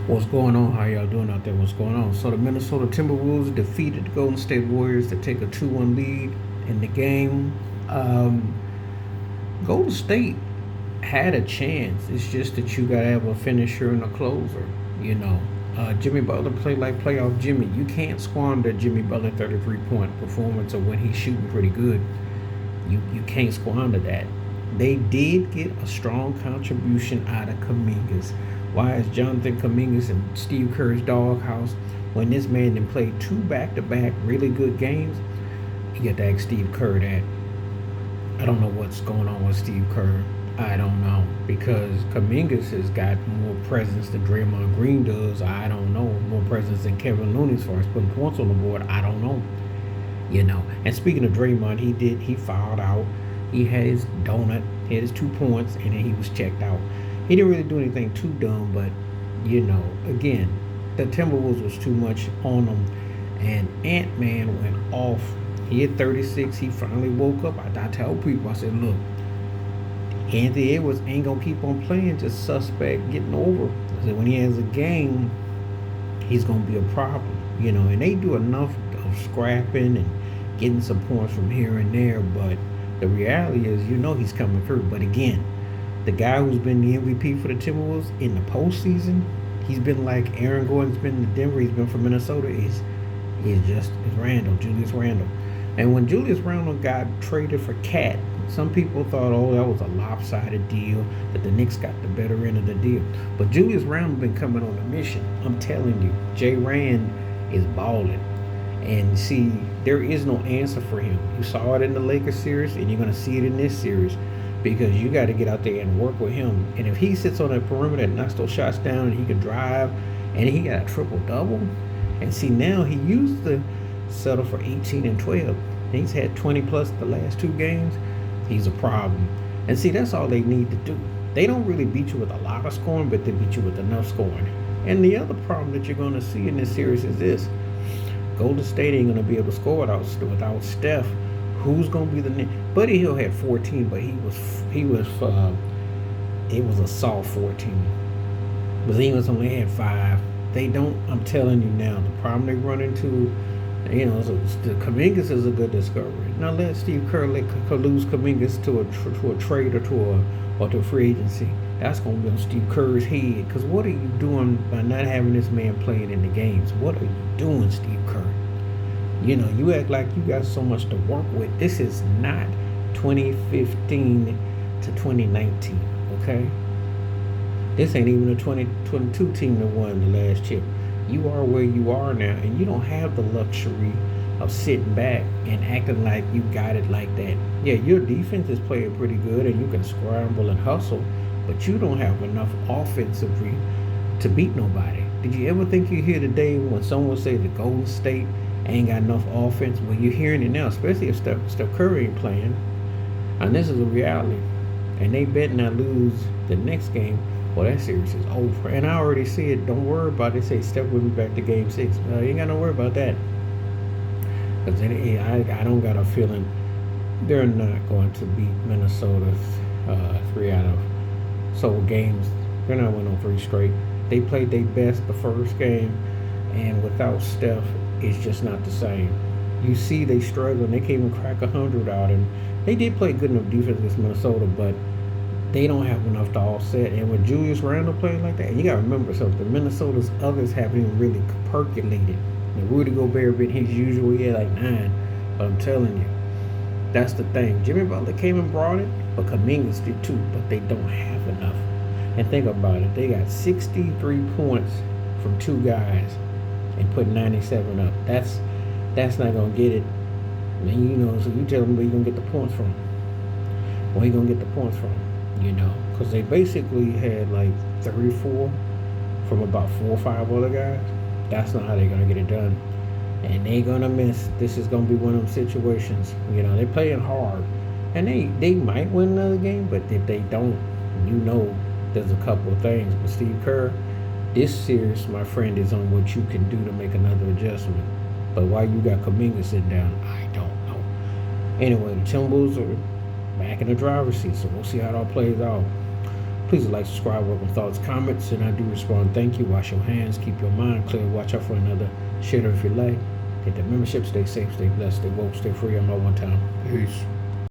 What's going on? How y'all doing out there? What's going on? So the Minnesota Timberwolves defeated the Golden State Warriors to take a 2-1 lead in the game. Um, Golden State had a chance. It's just that you gotta have a finisher and a closer. You know, Jimmy Butler played like playoff Jimmy. You can't squander Jimmy Butler 33-point performance or when he's shooting pretty good. You can't squander that. They did get a strong contribution out of Kamingas. Why is Jonathan Kamingas in Steve Kerr's doghouse when this man then played two back-to-back really good games? You got to ask Steve Kerr that. I don't know what's going on with Steve Kerr. I don't know because Kamingas has got more presence than Draymond Green does. I don't know more presence than Kevin Looney as far as putting points on the board. I don't know. And speaking of Draymond, he fouled out. He had his donut, he had his 2 points, and then he was checked out. He didn't really do anything too dumb, but again, the Timberwolves was too much on them, and Ant Man went off. He hit 36. He finally woke up. I tell people, I said, look, Anthony Edwards ain't gonna keep on playing, just suspect getting over. I said when he has a game, he's gonna be a problem, and they do enough of scrapping and getting some points from here and there, but the reality is, he's coming through. But again, the guy who's been the MVP for the Timberwolves in the postseason, he's been like Aaron Gordon's been in Denver, he's been from Minnesota, is Randle, Julius Randle. And when Julius Randle got traded for Cat, some people thought, oh, that was a lopsided deal, that the Knicks got the better end of the deal. But Julius Randle been coming on a mission. I'm telling you, Jay Rand is balling. And see, there is no answer for him. You saw it in the Lakers series, and you're going to see it in this series because you got to get out there and work with him. And if he sits on that perimeter and knocks those shots down and he can drive and he got a triple-double, and see, now he used to settle for 18 and 12. He's had 20-plus the last two games. He's a problem. And see, that's all they need to do. They don't really beat you with a lot of scoring, but they beat you with enough scoring. And the other problem that you're going to see in this series is this. Golden State ain't going to be able to score without Steph. Who's going to be the next? Buddy Hill had 14, but it was a soft 14. But England only had 5. They don't. I'm telling you now, the problem they run into, the Kamingas is a good discovery. Now let Steve Kerr lose Kamingas to a trade or to a free agency. That's going to be on Steve Kerr's head. Because what are you doing by not having this man playing in the games? What are you doing, Steve Kerr? You act like you got so much to work with. This is not 2015 to 2019, okay? This ain't even a 2022 team that won the last chip. You are where you are now, and you don't have the luxury of sitting back and acting like you got it like that. Yeah, your defense is playing pretty good, and you can scramble and hustle, but you don't have enough offensively to beat nobody. Did you ever think you'd hear today when someone say the Golden State ain't got enough offense? Well, you're hearing it now, especially if Steph Curry ain't playing. And this is a reality. And they bet not lose the next game. Well, that series is over. And I already said, don't worry about it. They say Steph will be back to game 6. You ain't got to worry about that. Because I don't got a feeling they're not going to beat Minnesota's 3 out of so games. They're not winning on 3 straight. They played their best the first game, and without Steph, it's just not the same. You see they struggle, and they can't even crack 100 out, and they did play good enough defense against Minnesota, but they don't have enough to offset. And when Julius Randle plays like that, and you got to remember something, Minnesota's others haven't really percolated. And Rudy Gobert been his usual, like 9, but I'm telling you, that's the thing. Jimmy Butler came and brought it, but Kamingas did too, but they don't have enough. And think about it, they got 63 points from 2 guys and put 97 up. That's not gonna get it. And so you tell them where you gonna get the points from. Where you gonna get the points from? Because they basically had like 34 from about 4 or 5 other guys. That's not how they're gonna get it done. And they're gonna miss. This is gonna be one of them situations. They're playing hard, and they might win another game. But if they don't, there's a couple of things. But Steve Kerr, this series, my friend, is on what you can do to make another adjustment. But why you got Kaminga sitting down, I don't know. Anyway, the Timberwolves are back in the driver's seat, so we'll see how it all plays out. Please like, subscribe, welcome thoughts, comments, and I do respond. Thank you. Wash your hands, keep your mind clear, watch out for another shitter if you like. Get that membership, stay safe, stay blessed, stay woke, stay free. I'm out one time. Peace.